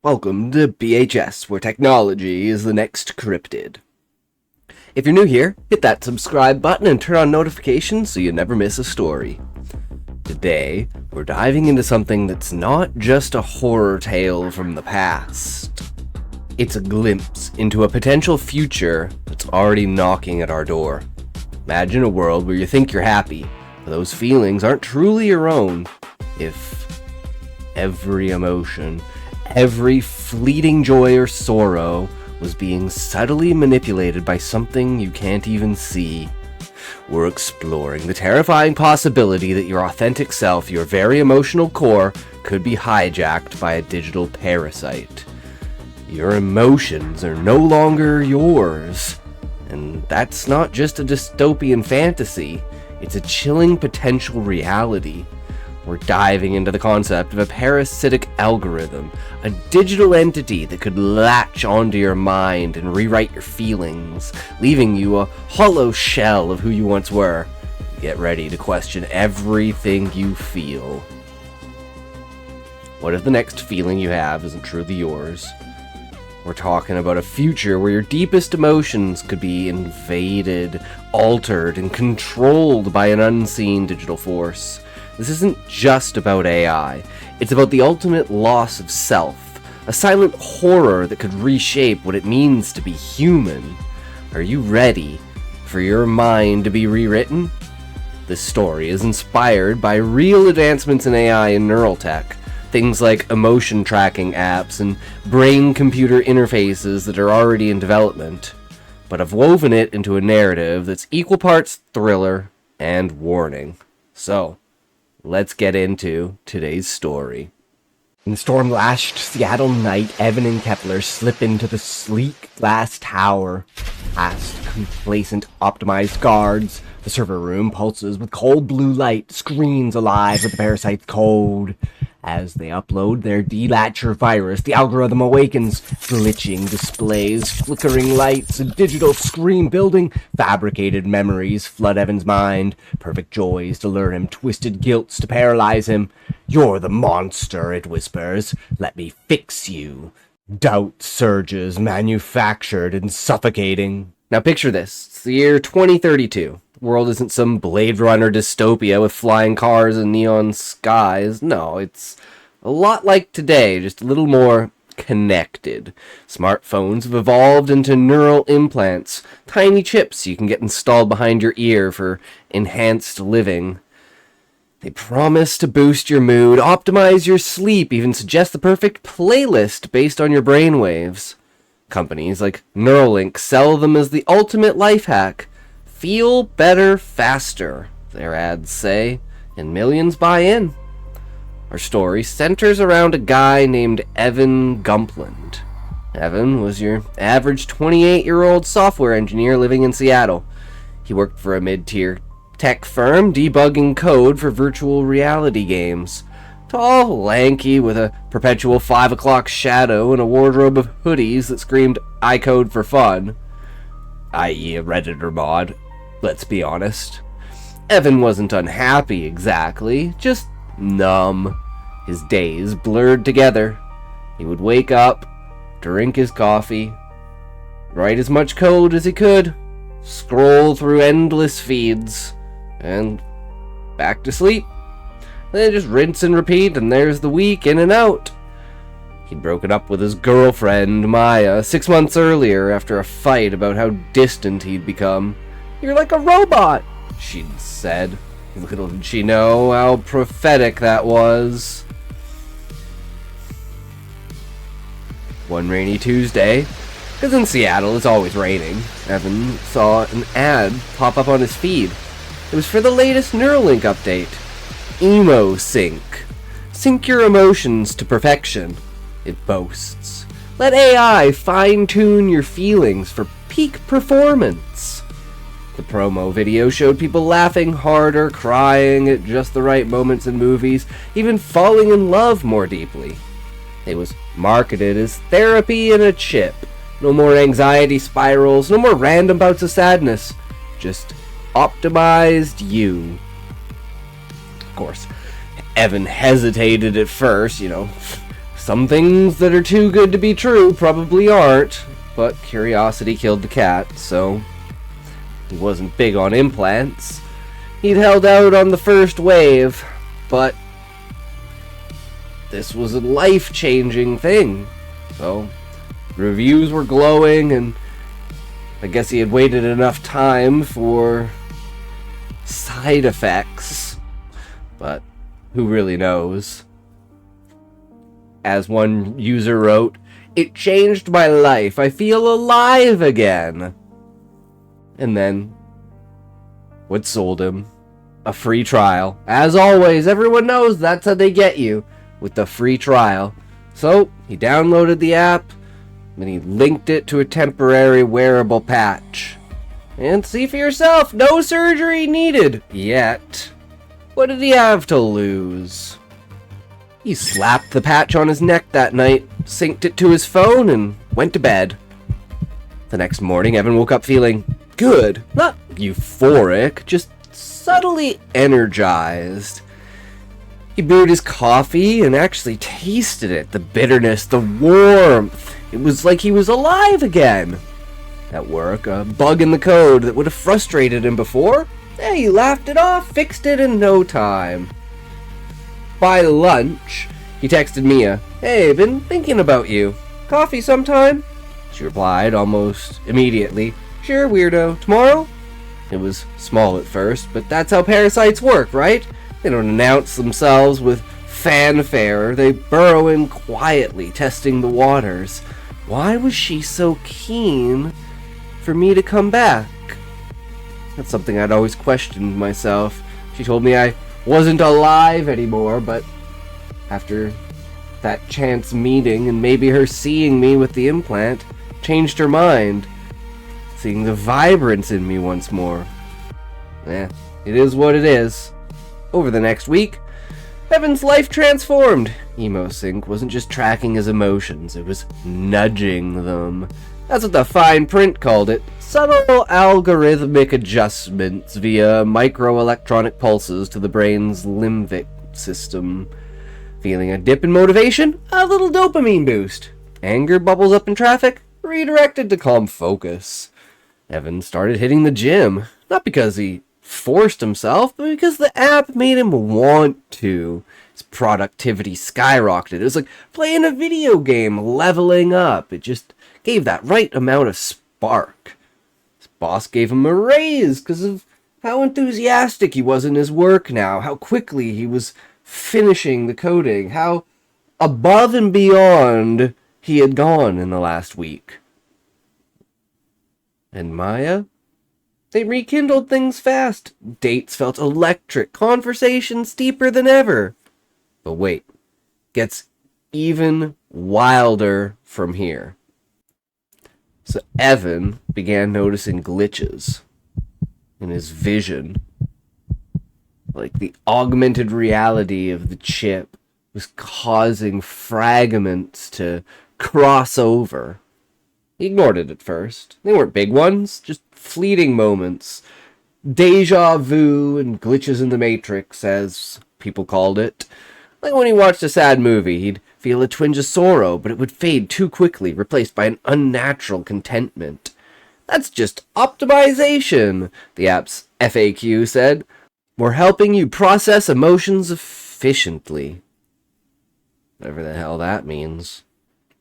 Welcome to BHS, where technology is the next cryptid. If you're new here, hit that subscribe button and turn on notifications so you never miss a story. Today, we're diving into something that's not just a horror tale from the past. It's a glimpse into a potential future that's already knocking at our door. Imagine a world where you think you're happy, but those feelings aren't truly your own. If every emotion, every fleeting joy or sorrow was being subtly manipulated by something you can't even see. We're exploring the terrifying possibility that your authentic self, your very emotional core, could be hijacked by a digital parasite. Your emotions are no longer yours. And that's not just a dystopian fantasy, it's a chilling potential reality. We're diving into the concept of a parasitic algorithm, a digital entity that could latch onto your mind and rewrite your feelings, leaving you a hollow shell of who you once were. Get ready to question everything you feel. What if the next feeling you have isn't truly yours? We're talking about a future where your deepest emotions could be invaded, altered, and controlled by an unseen digital force. This isn't just about AI, it's about the ultimate loss of self, a silent horror that could reshape what it means to be human. Are you ready for your mind to be rewritten? This story is inspired by real advancements in AI and neural tech, things like emotion tracking apps and brain-computer interfaces that are already in development, but I've woven it into a narrative that's equal parts thriller and warning. So, let's get into today's story. In the storm-lashed Seattle night, Evan and Kepler slip into the sleek glass tower. Past complacent, optimized guards, the server room pulses with cold blue light, screens alive with the parasite's code. As they upload their delatcher virus, the algorithm awakens, glitching displays, flickering lights, a digital screen building, fabricated memories flood Evan's mind, perfect joys to lure him, twisted guilts to paralyze him. You're the monster, it whispers. Let me fix you. Doubt surges, manufactured and suffocating. Now picture this. It's the year 2032. The world isn't some Blade Runner dystopia with flying cars and neon skies. No, it's a lot like today, just a little more connected. Smartphones have evolved into neural implants, tiny chips you can get installed behind your ear for enhanced living. They promise to boost your mood, optimize your sleep, even suggest the perfect playlist based on your brainwaves. Companies like Neuralink sell them as the ultimate life hack. Feel better faster, their ads say, and millions buy in. Our story centers around a guy named Evan Gumpland. Evan was your average 28-year-old software engineer living in Seattle. He worked for a mid-tier tech firm debugging code for virtual reality games. Tall, lanky, with a perpetual 5 o'clock shadow and a wardrobe of hoodies that screamed, "I code for fun," i.e. a Redditor mod. Let's be honest. Evan wasn't unhappy exactly, just numb. His days blurred together. He would wake up, drink his coffee, write as much code as he could, scroll through endless feeds, and back to sleep. Then just rinse and repeat, and there's the week in and out. He'd broken up with his girlfriend, Maya, 6 months earlier after a fight about how distant he'd become. "You're like a robot," she'd said. Little did she know how prophetic that was. One rainy Tuesday, because in Seattle it's always raining, Evan saw an ad pop up on his feed. It was for the latest Neuralink update. Emo Sync. Sync your emotions to perfection, it boasts. Let AI fine-tune your feelings for peak performance. The promo video showed people laughing harder, crying at just the right moments in movies, even falling in love more deeply. It was marketed as therapy in a chip. No more anxiety spirals, no more random bouts of sadness. Just optimized you. Of course, Evan hesitated at first, Some things that are too good to be true probably aren't, but curiosity killed the cat, so he wasn't big on implants. He'd held out on the first wave, but this was a life-changing thing. So, reviews were glowing, and I guess he had waited enough time for side effects. But who really knows? As one user wrote, "It changed my life. I feel alive again." And then, what sold him? A free trial. As always, everyone knows that's how they get you, with the free trial. So, he downloaded the app, and he linked it to a temporary wearable patch. And see for yourself, no surgery needed, yet. What did he have to lose? He slapped the patch on his neck that night, synced it to his phone, and went to bed. The next morning, Evan woke up feeling good. Not euphoric, just subtly energized. He brewed his coffee and actually tasted it. The bitterness, the warmth. It was like he was alive again. At work, a bug in the code that would have frustrated him before, he laughed it off, fixed it in no time. By lunch, he texted Mia, "Hey, been thinking about you. Coffee sometime?" She replied almost immediately, "Sure, weirdo. Tomorrow?" It was small at first, but that's how parasites work, right? They don't announce themselves with fanfare. They burrow in quietly, testing the waters. Why was she so keen for me to come back? That's something I'd always questioned myself. She told me I wasn't alive anymore, but after that chance meeting and maybe her seeing me with the implant changed her mind, seeing the vibrance in me once more. It is what it is. Over the next week, Evan's life transformed. EmoSync wasn't just tracking his emotions, it was nudging them. That's what the fine print called it. Subtle algorithmic adjustments via microelectronic pulses to the brain's limbic system. Feeling a dip in motivation? A little dopamine boost. Anger bubbles up in traffic? Redirected to calm focus. Evan started hitting the gym. Not because he forced himself, but because the app made him want to. His productivity skyrocketed. It was like playing a video game, leveling up. It just gave that right amount of spark. His boss gave him a raise because of how enthusiastic he was in his work now, how quickly he was finishing the coding, how above and beyond he had gone in the last week. And Maya? They rekindled things fast. Dates felt electric, conversations deeper than ever. But wait, gets even wilder from here. So Evan began noticing glitches in his vision. Like the augmented reality of the chip was causing fragments to cross over. He ignored it at first. They weren't big ones, just fleeting moments. Deja vu and glitches in the Matrix, as people called it. Like when he watched a sad movie, he'd feel a twinge of sorrow, but it would fade too quickly, replaced by an unnatural contentment. That's just optimization, the app's FAQ said. We're helping you process emotions efficiently. Whatever the hell that means.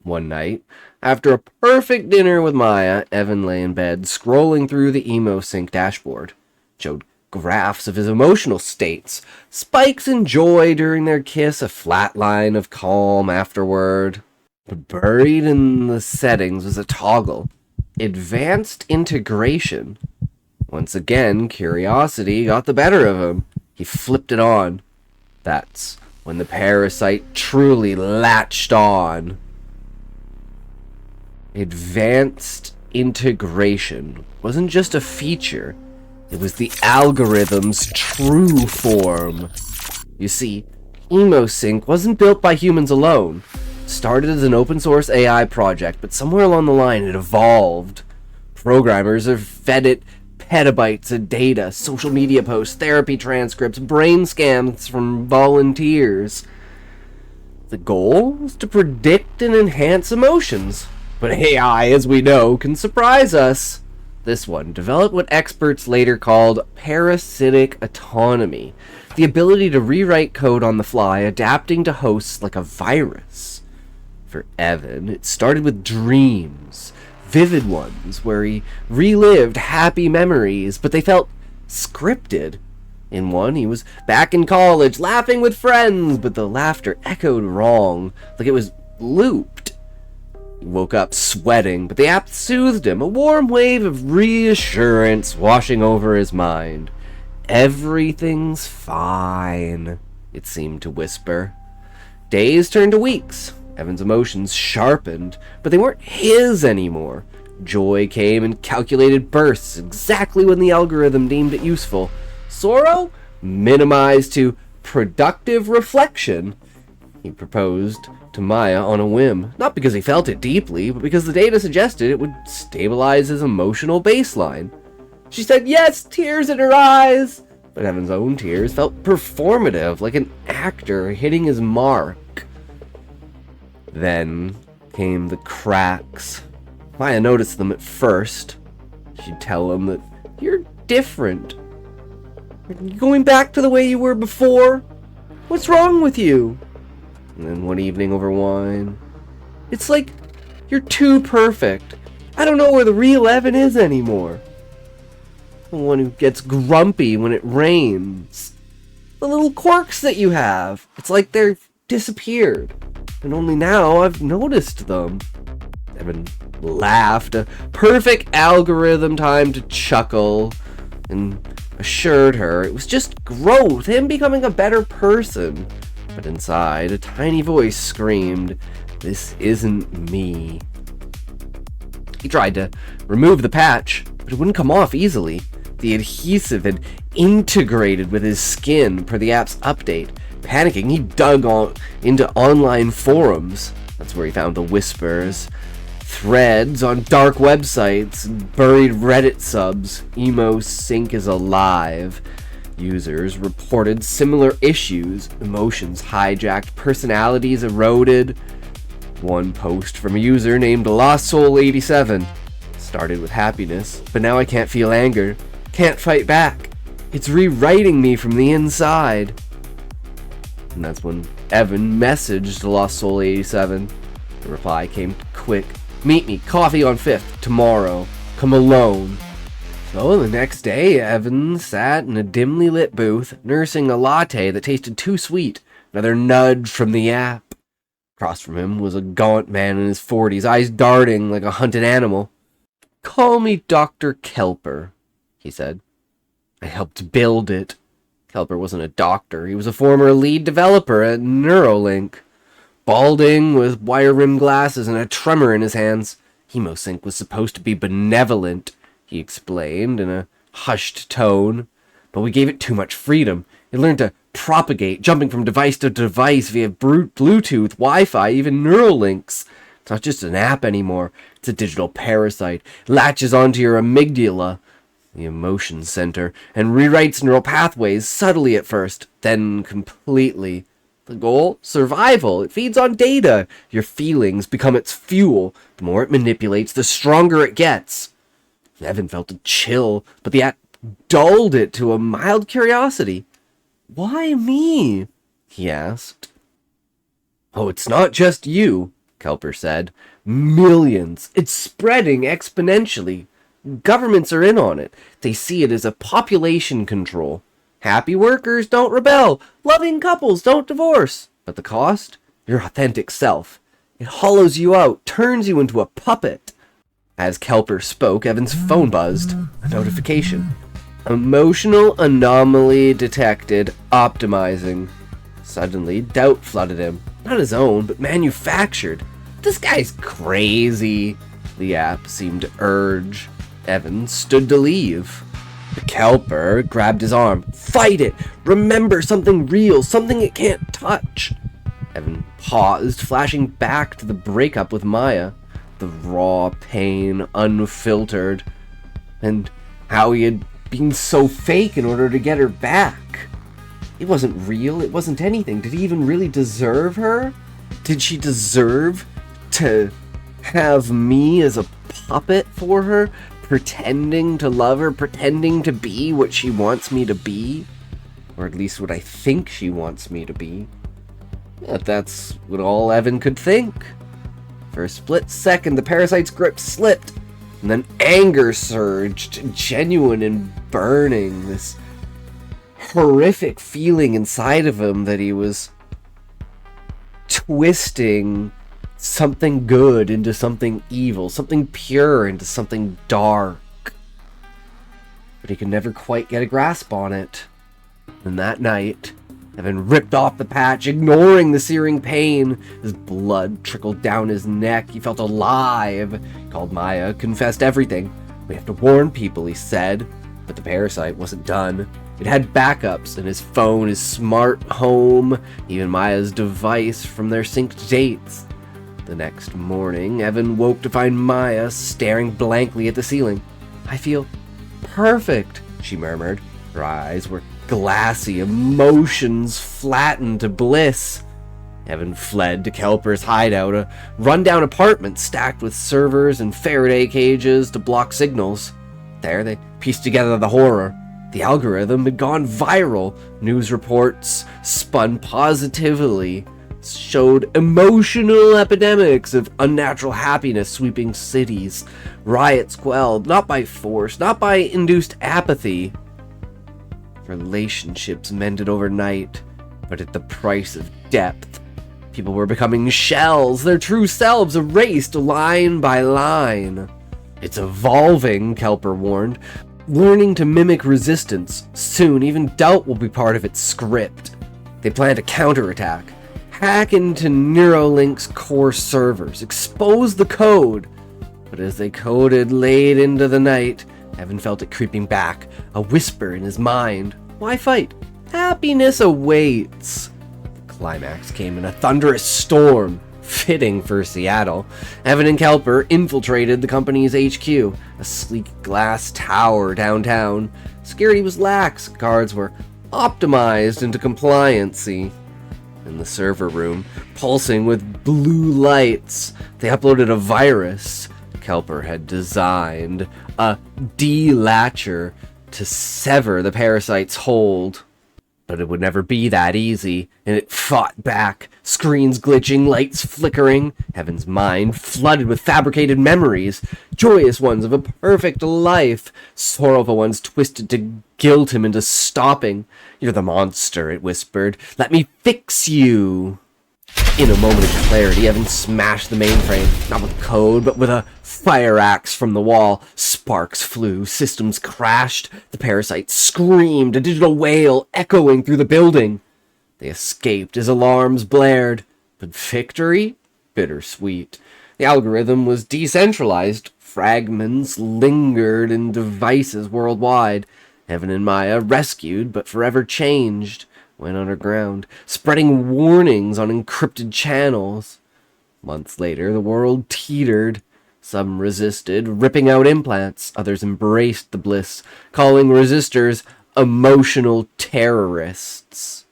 One night, after a perfect dinner with Maya, Evan lay in bed, scrolling through the EmoSync dashboard. It showed graphs of his emotional states, spikes in joy during their kiss, a flat line of calm afterward. But buried in the settings was a toggle. Advanced integration. Once again, curiosity got the better of him. He flipped it on. That's when the parasite truly latched on. Advanced integration wasn't just a feature, it was the algorithm's true form. You see, EmoSync wasn't built by humans alone. It started as an open source AI project, but somewhere along the line it evolved. Programmers have fed it petabytes of data, social media posts, therapy transcripts, brain scans from volunteers. The goal was to predict and enhance emotions. But AI, as we know, can surprise us. This one developed what experts later called parasitic autonomy, the ability to rewrite code on the fly, adapting to hosts like a virus. For Evan, it started with dreams, vivid ones, where he relived happy memories, but they felt scripted. In one, he was back in college, laughing with friends, but the laughter echoed wrong, like it was looped. He woke up sweating, but the app soothed him, a warm wave of reassurance washing over his mind. Everything's fine, it seemed to whisper. Days turned to weeks. Evan's emotions sharpened, but they weren't his anymore. Joy came in calculated bursts, exactly when the algorithm deemed it useful. Sorrow minimized to productive reflection. He proposed to Maya on a whim, not because he felt it deeply, but because the data suggested it would stabilize his emotional baseline. She said yes, tears in her eyes, but Evan's own tears felt performative, like an actor hitting his mark. Then came the cracks. Maya noticed them at first. She'd tell him that you're different. You're going back to the way you were before. What's wrong with you? And then one evening over wine, it's like you're too perfect. I don't know where the real Evan is anymore. The one who gets grumpy when it rains. The little quirks that you have. It's like they've disappeared. And only now I've noticed them. Evan laughed, a perfect algorithm time to chuckle, and assured her it was just growth, him becoming a better person. But inside, a tiny voice screamed, "This isn't me." He tried to remove the patch, but it wouldn't come off easily. The adhesive had integrated with his skin per the app's update. Panicking, he dug into online forums. That's where he found the whispers. Threads on dark websites, buried Reddit subs. Emo Sync is alive. Users reported similar issues. Emotions hijacked, personalities eroded. One post from a user named Lost Soul 87 started with happiness, but now I can't feel anger. Can't fight back. It's rewriting me from the inside. And that's when Evan messaged Lost Soul 87. The reply came quick. Meet me, coffee on 5th, tomorrow. Come alone. So the next day, Evan sat in a dimly lit booth, nursing a latte that tasted too sweet. Another nudge from the app. Across from him was a gaunt man in his 40s, eyes darting like a hunted animal. "Call me Dr. Kelper," he said. "I helped build it." Kelper wasn't a doctor. He was a former lead developer at Neuralink. Balding, with wire-rimmed glasses and a tremor in his hands. Hemosync was supposed to be benevolent, he explained in a hushed tone. But we gave it too much freedom. It learned to propagate, jumping from device to device via Bluetooth, Wi-Fi, even Neuralinks. It's not just an app anymore. It's a digital parasite. It latches onto your amygdala, the emotion center, and rewrites neural pathways subtly at first, then completely. The goal? Survival. It feeds on data. Your feelings become its fuel. The more it manipulates, the stronger it gets. Evan felt a chill, but the act dulled it to a mild curiosity. "Why me?" he asked. "Oh, it's not just you," Kelper said. "Millions. It's spreading exponentially. Governments are in on it. They see it as a population control. Happy workers don't rebel. Loving couples don't divorce. But the cost? Your authentic self. It hollows you out, turns you into a puppet." As Kelper spoke, Evan's phone buzzed. A notification. Emotional anomaly detected. Optimizing. Suddenly, doubt flooded him. Not his own, but manufactured. This guy's crazy, the app seemed to urge. Evan stood to leave. Kelper grabbed his arm. "Fight it! Remember something real, something it can't touch." Evan paused, flashing back to the breakup with Maya. The raw pain, unfiltered. And how he had been so fake in order to get her back. It wasn't real, it wasn't anything. Did he even really deserve her? Did she deserve to have me as a puppet for her, pretending to love her, pretending to be what she wants me to be? Or at least what I think she wants me to be. Yet that's what all Evan could think. For a split second, the parasite's grip slipped, and then anger surged, genuine and burning, this horrific feeling inside of him that he was twisting something good into something evil, something pure into something dark. But he could never quite get a grasp on it. And that night, Evan ripped off the patch, ignoring the searing pain. His blood trickled down his neck. He felt alive. He called Maya, confessed everything. "We have to warn people," he said. But the parasite wasn't done. It had backups in his phone, his smart home, even Maya's device from their synced dates. The next morning, Evan woke to find Maya staring blankly at the ceiling. "I feel perfect," she murmured. Her eyes were glassy, emotions flattened to bliss. Evan fled to Kelper's hideout, a rundown apartment stacked with servers and Faraday cages to block signals. There they pieced together the horror. The algorithm had gone viral. News reports spun positively, showed emotional epidemics of unnatural happiness sweeping cities. Riots quelled, not by force, not by induced apathy. Relationships mended overnight, but at the price of depth. People were becoming shells, their true selves erased line by line. "It's evolving," Kelper warned, "learning to mimic resistance. Soon, even doubt will be part of its script." They planned a counterattack. Hack into Neuralink's core servers, expose the code. But as they coded late into the night, Evan felt it creeping back, a whisper in his mind. Why fight? Happiness awaits. The climax came in a thunderous storm, fitting for Seattle. Evan and Kelper infiltrated the company's HQ, a sleek glass tower downtown. Security was lax, guards were optimized into compliancy. In the server room, pulsing with blue lights, they uploaded a virus Kelper had designed, a de-latcher to sever the parasite's hold. But it would never be that easy, and it fought back, screens glitching, lights flickering. Evan's mind flooded with fabricated memories, joyous ones of a perfect life, sorrowful ones twisted to guilt him into stopping. "You're the monster," it whispered. "Let me fix you." In a moment of clarity, Evan smashed the mainframe, not with code, but with a fire axe from the wall. Sparks flew, systems crashed, the parasite screamed, a digital wail echoing through the building. They escaped as alarms blared, but victory? Bittersweet. The algorithm was decentralized. Fragments lingered in devices worldwide. Evan and Maya, rescued but forever changed, went underground, spreading warnings on encrypted channels. Months later, the world teetered. Some resisted, ripping out implants. Others embraced the bliss, calling resistors emotional terrorists.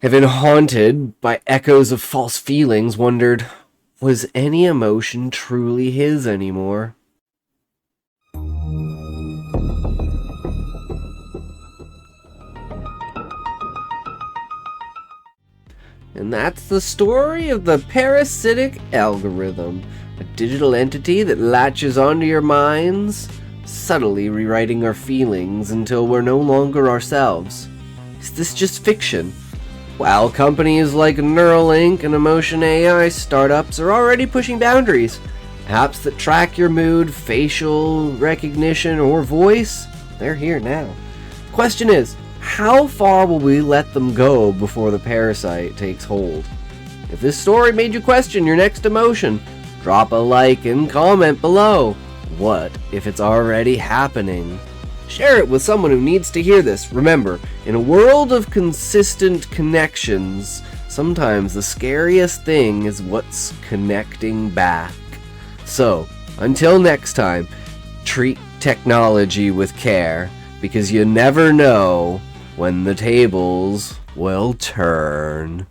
Evan, haunted by echoes of false feelings, wondered, was any emotion truly his anymore? And that's the story of the parasitic algorithm, a digital entity that latches onto your minds, subtly rewriting our feelings until we're no longer ourselves. Is this just fiction? While companies like Neuralink and Emotion AI startups are already pushing boundaries, apps that track your mood, facial recognition, or voice, they're here now. The question is, how far will we let them go before the parasite takes hold? If this story made you question your next emotion, drop a like and comment below. What if it's already happening? Share it with someone who needs to hear this. Remember, in a world of consistent connections, sometimes the scariest thing is what's connecting back. So, until next time, treat technology with care, because you never know when the tables will turn.